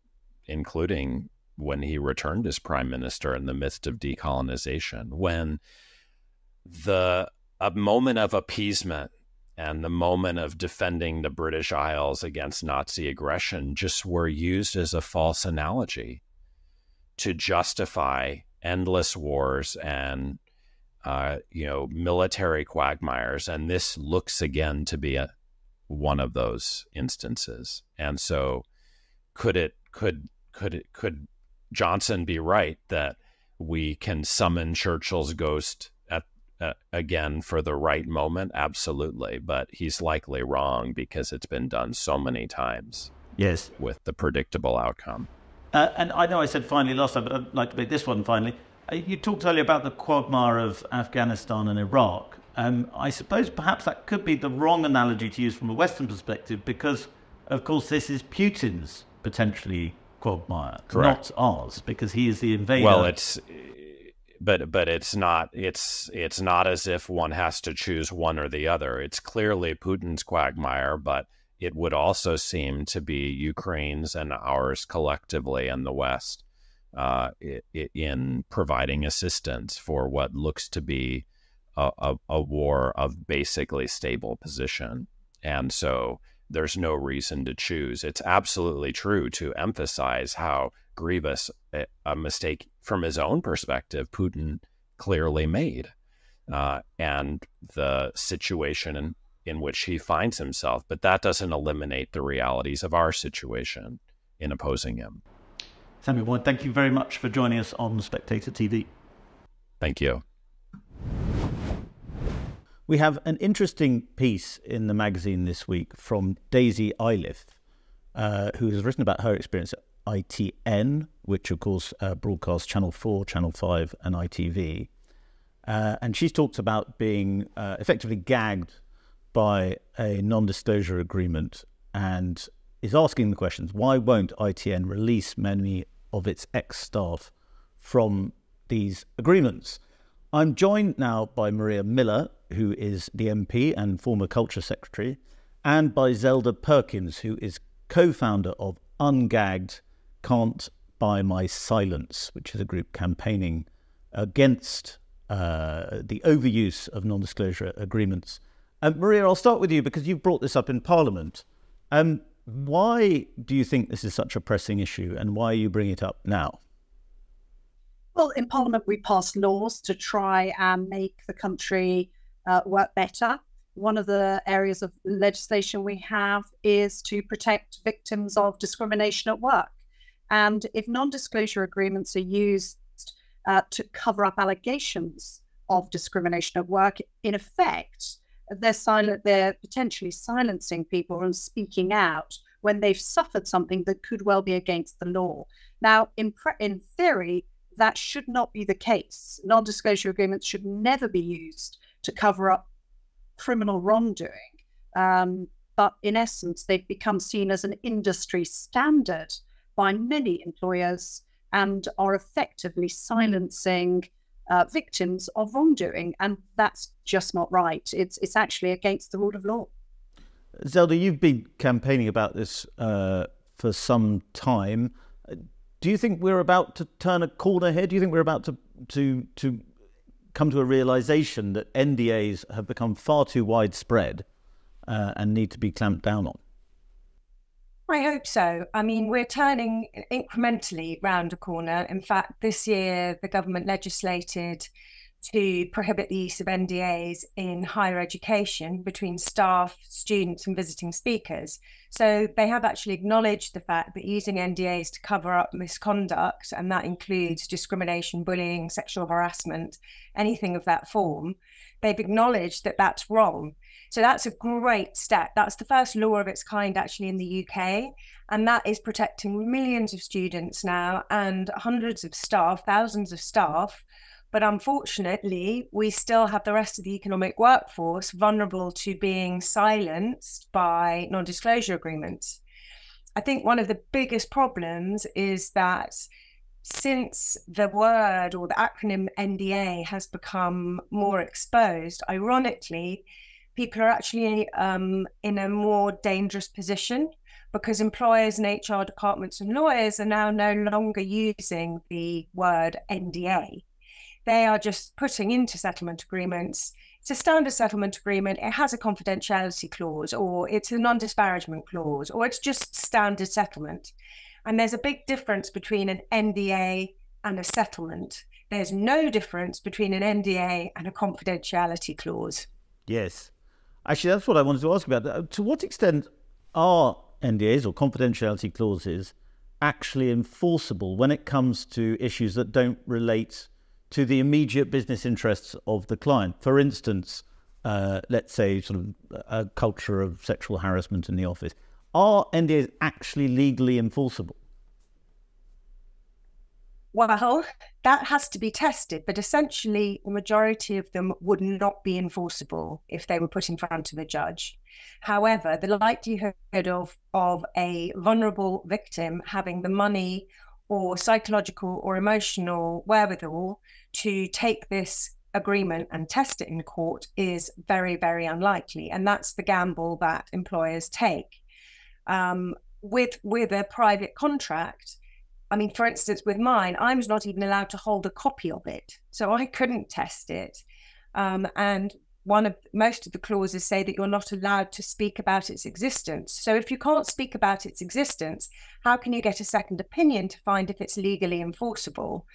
including when he returned as prime minister in the midst of decolonization, when a moment of appeasement and the moment of defending the British Isles against Nazi aggression just were used as a false analogy to justify endless wars and military quagmires. And this looks again to be one of those instances. And so could Johnson be right that we can summon Churchill's ghost again for the right moment? Absolutely. But he's likely wrong because it's been done so many times. Yes. With the predictable outcome. And I know I said finally last time, but I'd like to make this one finally. You talked earlier about the quagmire of Afghanistan and Iraq. I suppose perhaps that could be the wrong analogy to use from a Western perspective because, of course, this is Putin's potentially quagmire, correct, not ours, because he is the invader. Well, but it's not as if one has to choose one or the other. It's clearly Putin's quagmire, but it would also seem to be Ukraine's and ours collectively in the West in providing assistance for what looks to be a war of basically stable position. And so there's no reason to choose. It's absolutely true to emphasize how grievous a mistake from his own perspective Putin clearly made, and the situation in which he finds himself. But that doesn't eliminate the realities of our situation in opposing him. Samuel Boyd, thank you very much for joining us on Spectator TV. Thank you. We have an interesting piece in the magazine this week from Daisy Iliff, who has written about her experience at ITN, which of course broadcasts Channel 4, Channel 5 and ITV. And she's talked about being effectively gagged by a non-disclosure agreement and is asking the questions, why won't ITN release many of its ex-staff from these agreements? I'm joined now by Maria Miller, who is the MP and former Culture Secretary, and by Zelda Perkins, who is co-founder of Ungagged, Can't Buy My Silence, which is a group campaigning against the overuse of non-disclosure agreements. Maria, I'll start with you because you've brought this up in Parliament. Why do you think this is such a pressing issue and why are you bringing it up now? Well, in Parliament, we pass laws to try and make the country work better. One of the areas of legislation we have is to protect victims of discrimination at work. And if non-disclosure agreements are used to cover up allegations of discrimination at work, in effect, they're potentially silencing people from speaking out when they've suffered something that could well be against the law. Now, in theory, that should not be the case. Non-disclosure agreements should never be used to cover up criminal wrongdoing. But in essence, they've become seen as an industry standard by many employers and are effectively silencing victims of wrongdoing. And that's just not right. It's actually against the rule of law. Zelda, you've been campaigning about this for some time. Do you think we're about to turn a corner here? Do you think we're about to come to a realization that NDAs have become far too widespread and need to be clamped down on? I hope so. I mean, we're turning incrementally round a corner. In fact, this year, the government legislated to prohibit the use of NDAs in higher education between staff, students, and visiting speakers. So they have actually acknowledged the fact that using NDAs to cover up misconduct, and that includes discrimination, bullying, sexual harassment, anything of that form, they've acknowledged that that's wrong. So that's a great step. That's the first law of its kind actually in the UK. And that is protecting millions of students now and hundreds of staff, thousands of staff. But unfortunately, we still have the rest of the economic workforce vulnerable to being silenced by non-disclosure agreements. I think one of the biggest problems is that since the word or the acronym NDA has become more exposed, ironically, people are actually in a more dangerous position because employers and HR departments and lawyers are now no longer using the word NDA. They are just putting into settlement agreements, it's a standard settlement agreement, it has a confidentiality clause, or it's a non-disparagement clause, or it's just standard settlement. And there's a big difference between an NDA and a settlement. There's no difference between an NDA and a confidentiality clause. Yes. Actually, that's what I wanted to ask about. To what extent are NDAs or confidentiality clauses actually enforceable when it comes to issues that don't relate to the immediate business interests of the client? For instance, let's say sort of a culture of sexual harassment in the office. Are NDAs actually legally enforceable? Well, that has to be tested, but essentially the majority of them would not be enforceable if they were put in front of a judge. However, the likelihood of a vulnerable victim having the money or psychological or emotional wherewithal to take this agreement and test it in court is very, very unlikely. And that's the gamble that employers take. With a private contract, I mean, for instance, with mine, I was not even allowed to hold a copy of it, so I couldn't test it. And most of the clauses say that you're not allowed to speak about its existence. So if you can't speak about its existence, how can you get a second opinion to find if it's legally enforceable?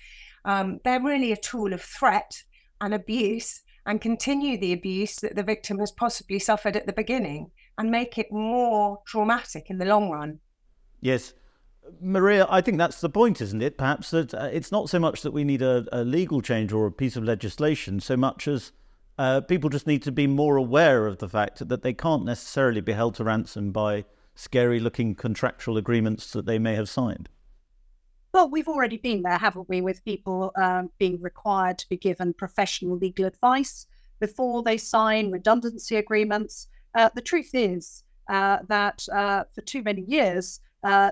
They're really a tool of threat and abuse, and continue the abuse that the victim has possibly suffered at the beginning and make it more traumatic in the long run. Yes. Maria, I think that's the point, isn't it? Perhaps that it's not so much that we need a legal change or a piece of legislation, so much as people just need to be more aware of the fact that they can't necessarily be held to ransom by scary-looking contractual agreements that they may have signed. Well, we've already been there, haven't we, with people being required to be given professional legal advice before they sign redundancy agreements. The truth is that for too many years,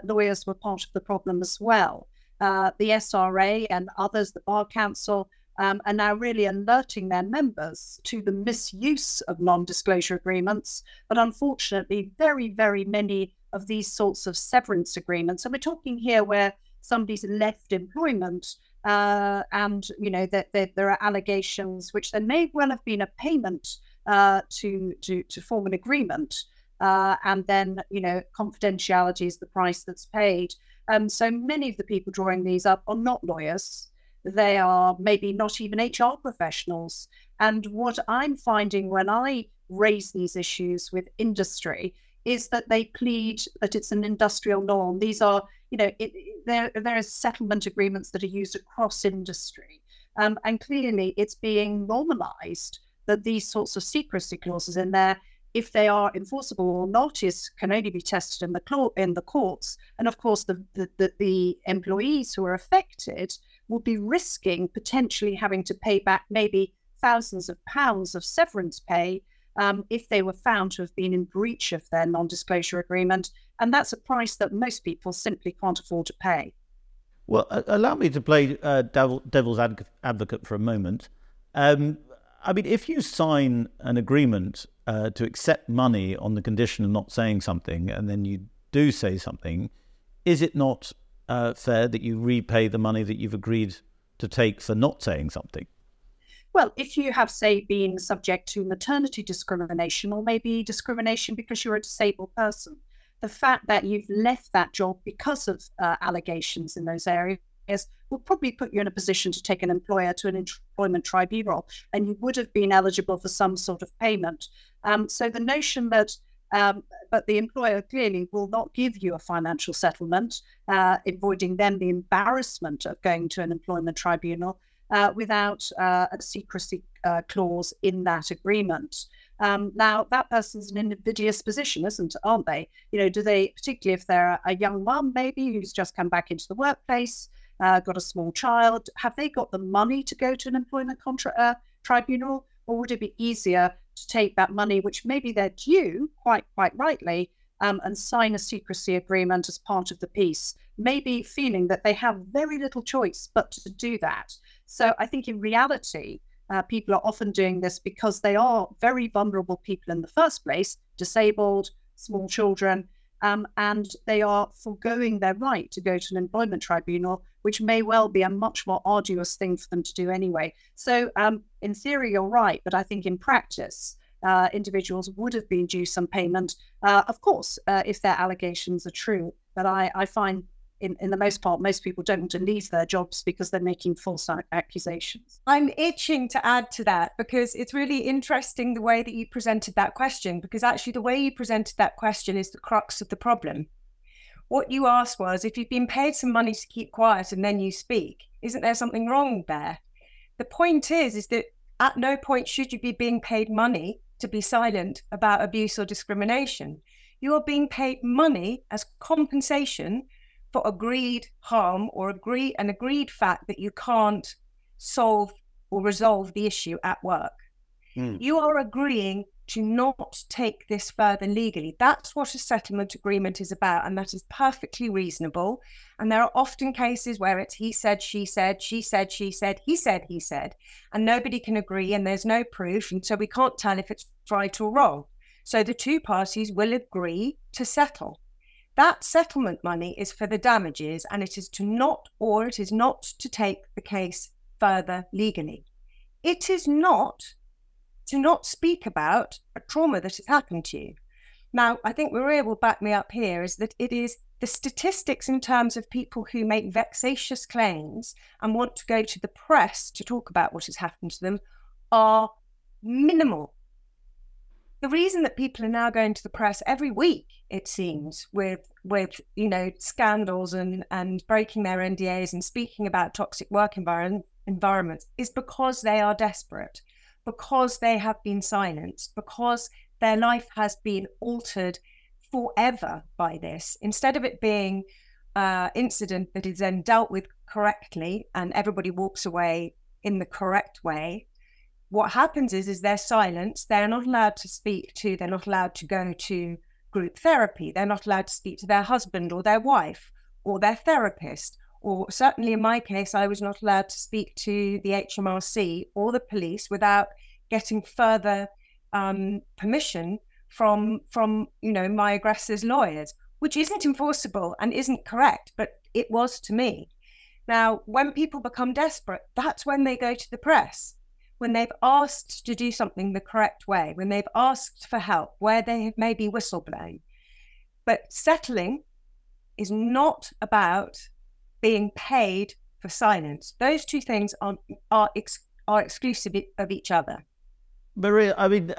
lawyers were part of the problem as well. The SRA and others, the Bar Council, are now really alerting their members to the misuse of non-disclosure agreements. But unfortunately, very, very many of these sorts of severance agreements, and we're talking here where somebody's left employment and, you know, that there are allegations which there may well have been a payment to form an agreement. And then, you know, confidentiality is the price that's paid. So many of the people drawing these up are not lawyers. They are maybe not even HR professionals. And what I'm finding when I raise these issues with industry is that they plead that it's an industrial norm. These are, you know, there are settlement agreements that are used across industry. And clearly it's being normalized that these sorts of secrecy clauses in there, if they are enforceable or not, can only be tested in the courts. And of course, the employees who are affected will be risking potentially having to pay back maybe thousands of pounds of severance pay if they were found to have been in breach of their non-disclosure agreement. And that's a price that most people simply can't afford to pay. Well, allow me to play devil's advocate for a moment. I mean, if you sign an agreement to accept money on the condition of not saying something, and then you do say something, is it not fair that you repay the money that you've agreed to take for not saying something? Well, if you have, say, been subject to maternity discrimination or maybe discrimination because you're a disabled person, the fact that you've left that job because of allegations in those areas will probably put you in a position to take an employer to an employment tribunal, and you would have been eligible for some sort of payment. So the notion that but the employer clearly will not give you a financial settlement, avoiding then the embarrassment of going to an employment tribunal without a secrecy clause in that agreement. Now, that person's in an invidious position, aren't they? Do they, particularly if they're a young mum, maybe, who's just come back into the workplace, got a small child, have they got the money to go to an employment tribunal? Or would it be easier to take that money, which maybe they're due, quite rightly, and sign a secrecy agreement as part of the piece, maybe feeling that they have very little choice but to do that? So I think in reality, people are often doing this because they are very vulnerable people in the first place, disabled, small children, and they are foregoing their right to go to an employment tribunal, which may well be a much more arduous thing for them to do anyway. So in theory, you're right, but I think in practice, individuals would have been due some payment, of course, if their allegations are true. But I find in the most part, most people don't want to leave their jobs because they're making false accusations. I'm itching to add to that because it's really interesting the way that you presented that question, because actually the way you presented that question is the crux of the problem. What you asked was, if you've been paid some money to keep quiet and then you speak, isn't there something wrong there? The point is that at no point should you be being paid money to be silent about abuse or discrimination. You are being paid money as compensation for agreed harm or an agreed fact that you can't solve or resolve the issue at work. You are agreeing to not take this further legally. That's what a settlement agreement is about, and that is perfectly reasonable. And there are often cases where it's he said, she said, she said, she said, he said, and nobody can agree and there's no proof, and so we can't tell if it's right or wrong. So the two parties will agree to settle. That settlement money is for the damages, and it is not to take the case further legally. It is not to not speak about a trauma that has happened to you. Now, I think Maria will back me up here, is that it is the statistics in terms of people who make vexatious claims and want to go to the press to talk about what has happened to them are minimal. The reason that people are now going to the press every week, it seems, with scandals and breaking their NDAs and speaking about toxic work environments is because they are desperate, because they have been silenced, because their life has been altered forever by this. Instead of it being an incident that is then dealt with correctly and everybody walks away in the correct way, what happens is they're silenced. They're not allowed to speak to, they're not allowed to go to group therapy. They're not allowed to speak to their husband or their wife or their therapist. Or certainly in my case, I was not allowed to speak to the HMRC or the police without getting further permission from my aggressor's lawyers, which isn't enforceable and isn't correct, but it was to me. Now, when people become desperate, that's when they go to the press. When they've asked to do something the correct way, when they've asked for help, where they have maybe whistleblown. But settling is not about being paid for silence. Those two things are exclusive of each other. Maria, I mean,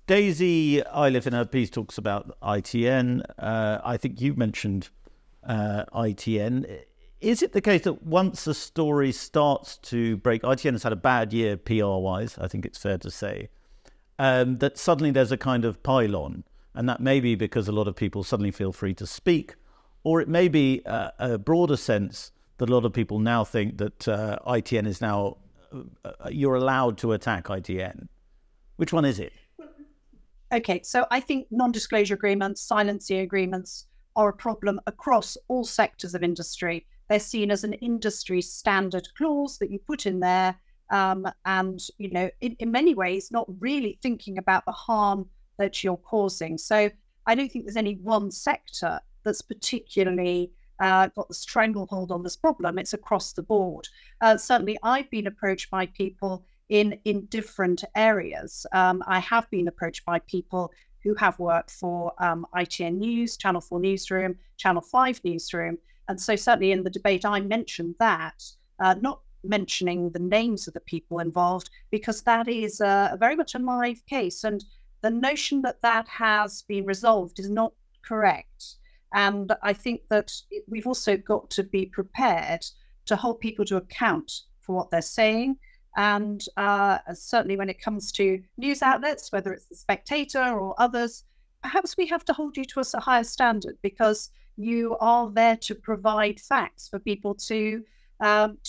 Daisy Iliff in her piece talks about ITN. I think you mentioned ITN. Is it the case that once a story starts to break, ITN has had a bad year PR-wise, I think it's fair to say, that suddenly there's a kind of pylon, and that may be because a lot of people suddenly feel free to speak, or it may be a broader sense that a lot of people now think that ITN is now, you're allowed to attack ITN. Which one is it? Okay, so I think non-disclosure agreements, silencing agreements are a problem across all sectors of industry. They're seen as an industry standard clause that you put in there, and, in many ways, not really thinking about the harm that you're causing. So I don't think there's any one sector that's particularly got the stranglehold on this problem. It's across the board. Certainly, I've been approached by people in different areas. I have been approached by people who have worked for ITN News, Channel 4 Newsroom, Channel 5 Newsroom, And so certainly in the debate, I mentioned that, not mentioning the names of the people involved, because that is very much a live case. And the notion that that has been resolved is not correct. And I think that we've also got to be prepared to hold people to account for what they're saying. And certainly when it comes to news outlets, whether it's The Spectator or others, perhaps we have to hold you to a higher standard, because you are there to provide facts for people to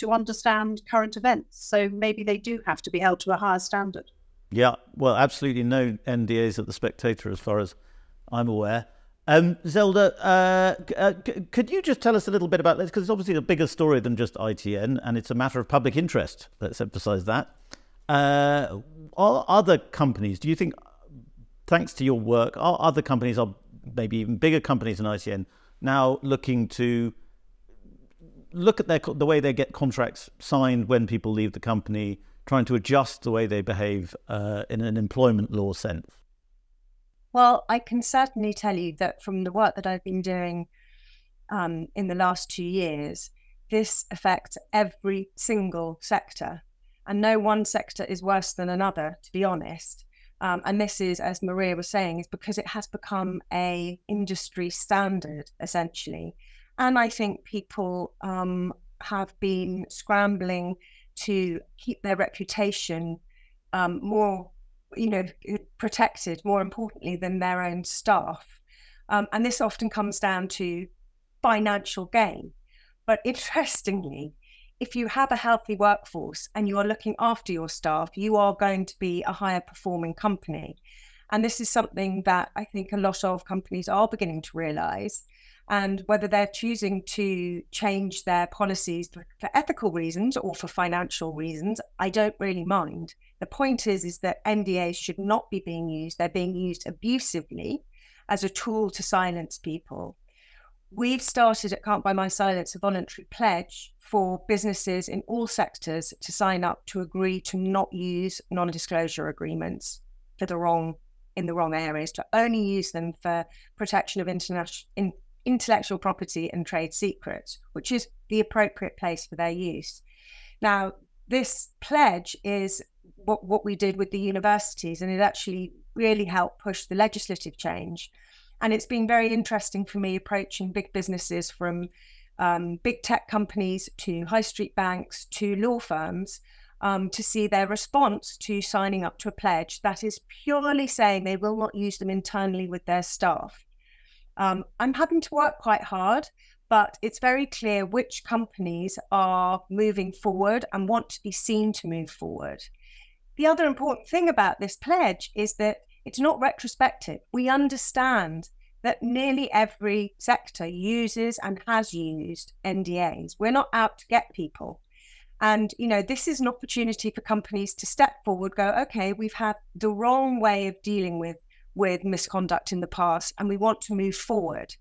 understand current events. So maybe they do have to be held to a higher standard. Yeah, well, absolutely no NDAs at The Spectator as far as I'm aware. Zelda, could you just tell us a little bit about this? Because it's obviously a bigger story than just ITN, and it's a matter of public interest. Let's emphasize that. Are other companies, do you think, thanks to your work, are other companies, are maybe even bigger companies than ITN, now looking to look at the way they get contracts signed when people leave the company, trying to adjust the way they behave in an employment law sense? Well, I can certainly tell you that from the work that I've been doing in the last 2 years, this affects every single sector. And no one sector is worse than another, to be honest. And this is, as Maria was saying, is because it has become a industry standard, essentially. And I think people have been scrambling to keep their reputation more, protected, more importantly, than their own staff. And this often comes down to financial gain. But interestingly, if you have a healthy workforce and you are looking after your staff, you are going to be a higher performing company. And this is something that I think a lot of companies are beginning to realize. And whether they're choosing to change their policies for ethical reasons or for financial reasons, I don't really mind. The point is that NDAs should not be being used. They're being used abusively as a tool to silence people. We've started at Can't Buy My Silence a voluntary pledge for businesses in all sectors to sign up to agree to not use non-disclosure agreements in the wrong areas, to only use them for protection of intellectual property and trade secrets, which is the appropriate place for their use. Now, this pledge is what we did with the universities, and it actually really helped push the legislative change. And it's been very interesting for me approaching big businesses, from big tech companies to high street banks to law firms, to see their response to signing up to a pledge that is purely saying they will not use them internally with their staff. I'm having to work quite hard, but it's very clear which companies are moving forward and want to be seen to move forward. The other important thing about this pledge is that it's not retrospective. We understand that nearly every sector uses and has used NDAs. We're not out to get people. And, this is an opportunity for companies to step forward, go, okay, we've had the wrong way of dealing with misconduct in the past, and we want to move forward.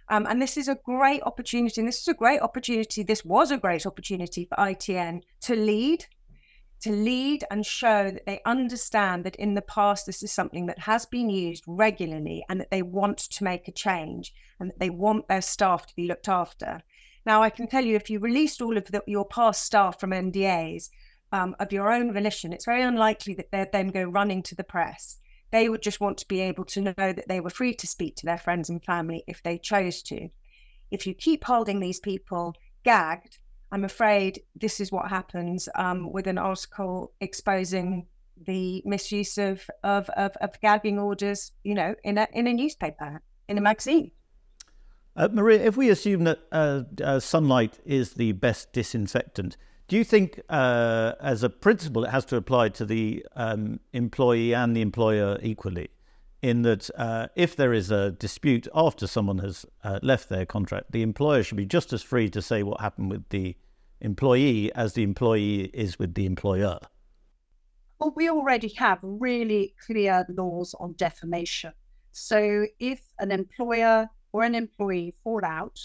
And this is a great opportunity. And this was a great opportunity for ITN to lead and show that they understand that in the past, this is something that has been used regularly, and that they want to make a change, and that they want their staff to be looked after. Now, I can tell you, if you released all of your past staff from NDAs of your own volition, it's very unlikely that they'd then go running to the press. They would just want to be able to know that they were free to speak to their friends and family if they chose to. If you keep holding these people gagged, I'm afraid this is what happens with an article exposing the misuse of gagging orders, in a newspaper, in a magazine. Maria, if we assume that sunlight is the best disinfectant, do you think, as a principle, it has to apply to the employee and the employer equally? In that if there is a dispute after someone has left their contract, the employer should be just as free to say what happened with the employee as the employee is with the employer? Well, we already have really clear laws on defamation. So if an employer or an employee fall out,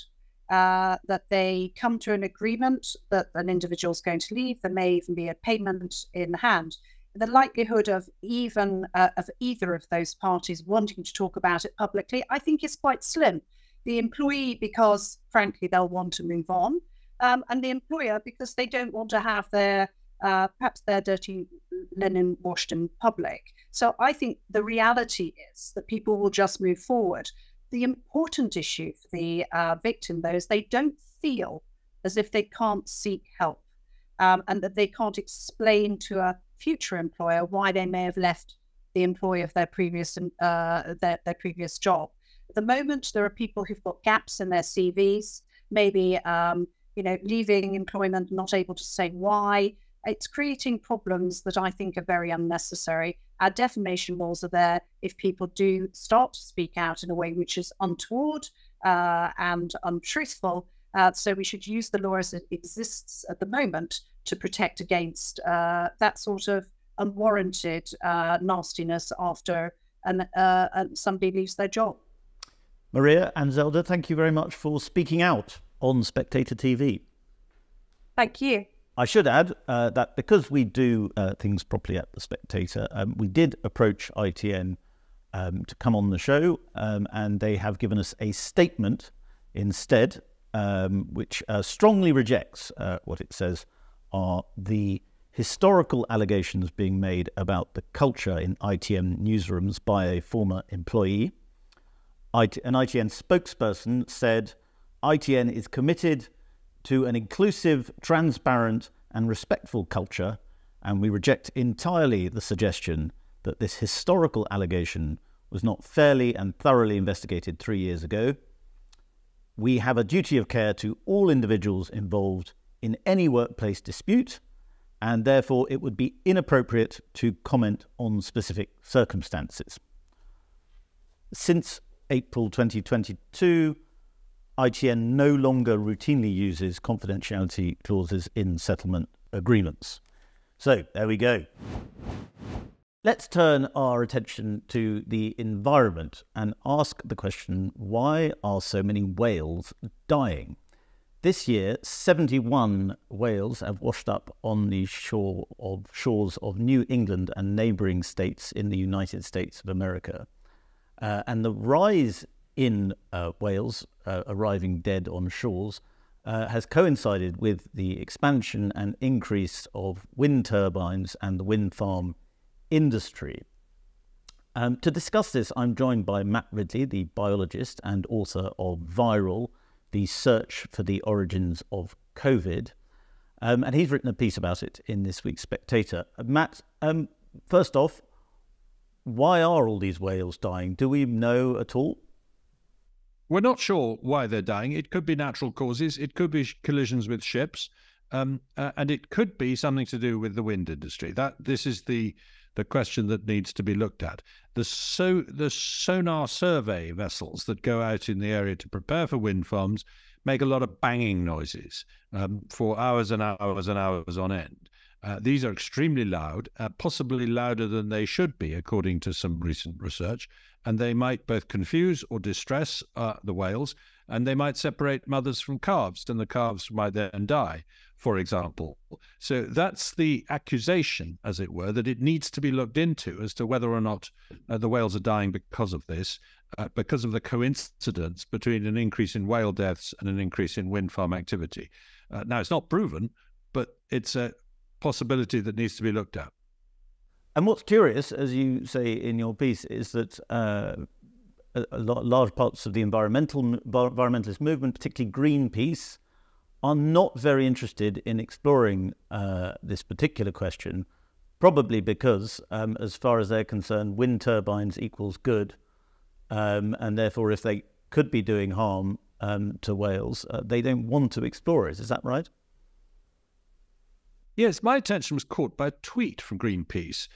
that they come to an agreement that an individual is going to leave, there may even be a payment in hand. The likelihood of either of those parties wanting to talk about it publicly, I think, is quite slim. The employee, because frankly, they'll want to move on, and the employer, because they don't want to have their perhaps their dirty linen washed in public. So I think the reality is that people will just move forward. The important issue for the victim, though, is they don't feel as if they can't seek help, and that they can't explain to a future employer why they may have left the employee of their previous their previous job. At the moment, there are people who've got gaps in their CVs, maybe leaving employment, not able to say why. It's creating problems that I think are very unnecessary. Our defamation laws are there if people do start to speak out in a way which is untoward and untruthful. So we should use the law as it exists at the moment to protect against that sort of unwarranted nastiness after somebody leaves their job. Maria and Zelda, thank you very much for speaking out on Spectator TV. Thank you. I should add that because we do things properly at The Spectator, we did approach ITN to come on the show, and they have given us a statement instead, which strongly rejects what it says are the historical allegations being made about the culture in ITN newsrooms by a former employee. An ITN spokesperson said, ITN is committed to an inclusive, transparent and respectful culture, and we reject entirely the suggestion that this historical allegation was not fairly and thoroughly investigated 3 years ago. We have a duty of care to all individuals involved in any workplace dispute, and therefore it would be inappropriate to comment on specific circumstances. Since April 2022, ITN no longer routinely uses confidentiality clauses in settlement agreements. So there we go. Let's turn our attention to the environment and ask the question, why are so many whales dying? This year, 71 whales have washed up on the shores of New England and neighbouring states in the United States of America. And the rise in whales arriving dead on shores has coincided with the expansion and increase of wind turbines and the wind farm industry. To discuss this, I'm joined by Matt Ridley, the biologist and author of Viral, The Search for the Origins of COVID. And he's written a piece about it in this week's Spectator. Matt, first off, why are all these whales dying? Do we know at all? We're not sure why they're dying. It could be natural causes. It could be collisions with ships. And it could be something to do with the wind industry. This is the question that needs to be looked at. The sonar survey vessels that go out in the area to prepare for wind farms make a lot of banging noises for hours and hours and hours on end. These are extremely loud, possibly louder than they should be, according to some recent research, and they might both confuse or distress the whales, and they might separate mothers from calves, and the calves might then die, for example. So that's the accusation, as it were, that it needs to be looked into as to whether or not the whales are dying because of this, because of the coincidence between an increase in whale deaths and an increase in wind farm activity. Now, it's not proven, but it's a possibility that needs to be looked at. And what's curious, as you say in your piece, is that large parts of the environmentalist movement, particularly Greenpeace, are not very interested in exploring this particular question, probably because, as far as they're concerned, wind turbines equals good, and therefore if they could be doing harm to whales, they don't want to explore it. Is that right? Yes, my attention was caught by a tweet from Greenpeace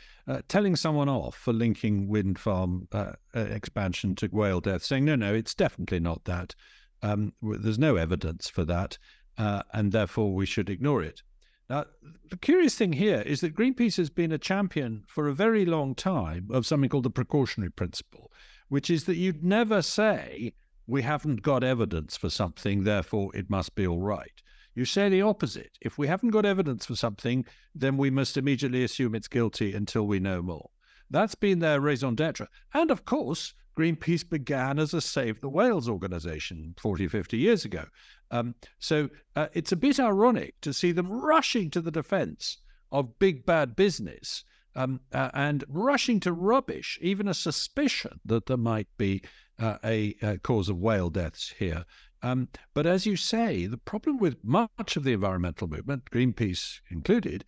telling someone off for linking wind farm expansion to whale death, saying, no, it's definitely not that. There's no evidence for that, and therefore we should ignore it. Now, the curious thing here is that Greenpeace has been a champion for a very long time of something called the precautionary principle, which is that you'd never say, we haven't got evidence for something, therefore it must be all right. You say the opposite. If we haven't got evidence for something, then we must immediately assume it's guilty until we know more. That's been their raison d'etre. And of course, Greenpeace began as a Save the Whales organization 40, 50 years ago. So it's a bit ironic to see them rushing to the defense of big bad business and rushing to rubbish even a suspicion that there might be a cause of whale deaths here. But as you say, the problem with much of the environmental movement, Greenpeace included,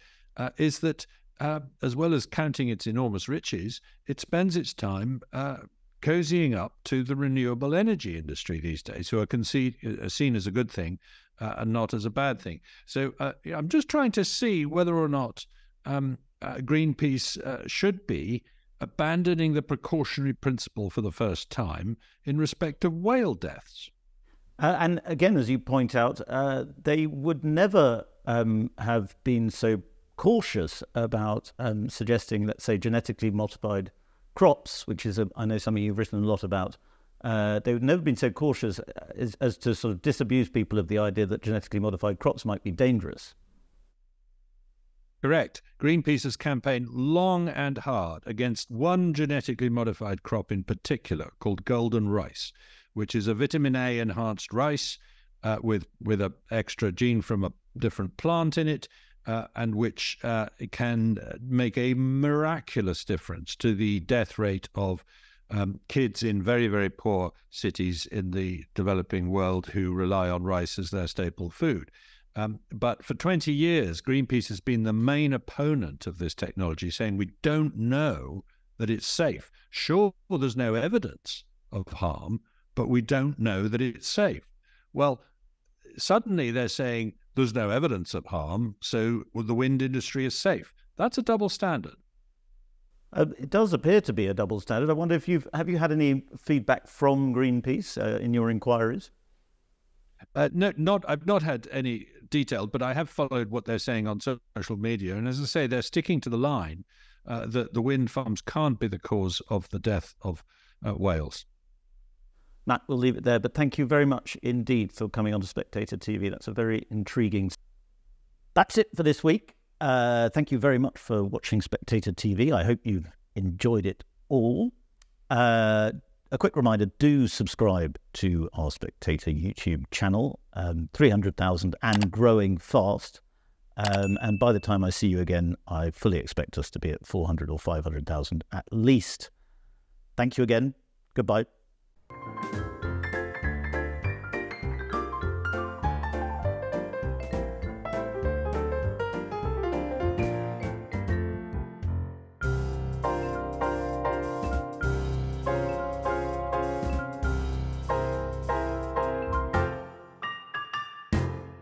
is that as well as counting its enormous riches, it spends its time cozying up to the renewable energy industry these days, who are seen as a good thing and not as a bad thing. So I'm just trying to see whether or not Greenpeace should be abandoning the precautionary principle for the first time in respect of whale deaths. And again, as you point out, they would never have been so cautious about suggesting, let's say, genetically modified crops, which is, I know something you've written a lot about. They would never have been so cautious as to sort of disabuse people of the idea that genetically modified crops might be dangerous. Correct. Greenpeace has campaigned long and hard against one genetically modified crop in particular called golden rice, which is a vitamin A enhanced rice with an extra gene from a different plant in it, and which can make a miraculous difference to the death rate of kids in very, very poor cities in the developing world who rely on rice as their staple food. But for 20 years, Greenpeace has been the main opponent of this technology, saying we don't know that it's safe. Sure, there's no evidence of harm, but we don't know that it's safe. Well, suddenly they're saying there's no evidence of harm, so the wind industry is safe. That's a double standard. It does appear to be a double standard. I wonder if have you had any feedback from Greenpeace in your inquiries? No, I've not had any detailed, but I have followed what they're saying on social media. And as I say, they're sticking to the line that the wind farms can't be the cause of the death of whales. Matt, we'll leave it there, but thank you very much indeed for coming on to Spectator TV. That's a very intriguing. That's it for this week. Thank you very much for watching Spectator TV. I hope you've enjoyed it all. A quick reminder, do subscribe to our Spectator YouTube channel, 300,000 and growing fast. And by the time I see you again, I fully expect us to be at 400 or 500,000 at least. Thank you again. Goodbye.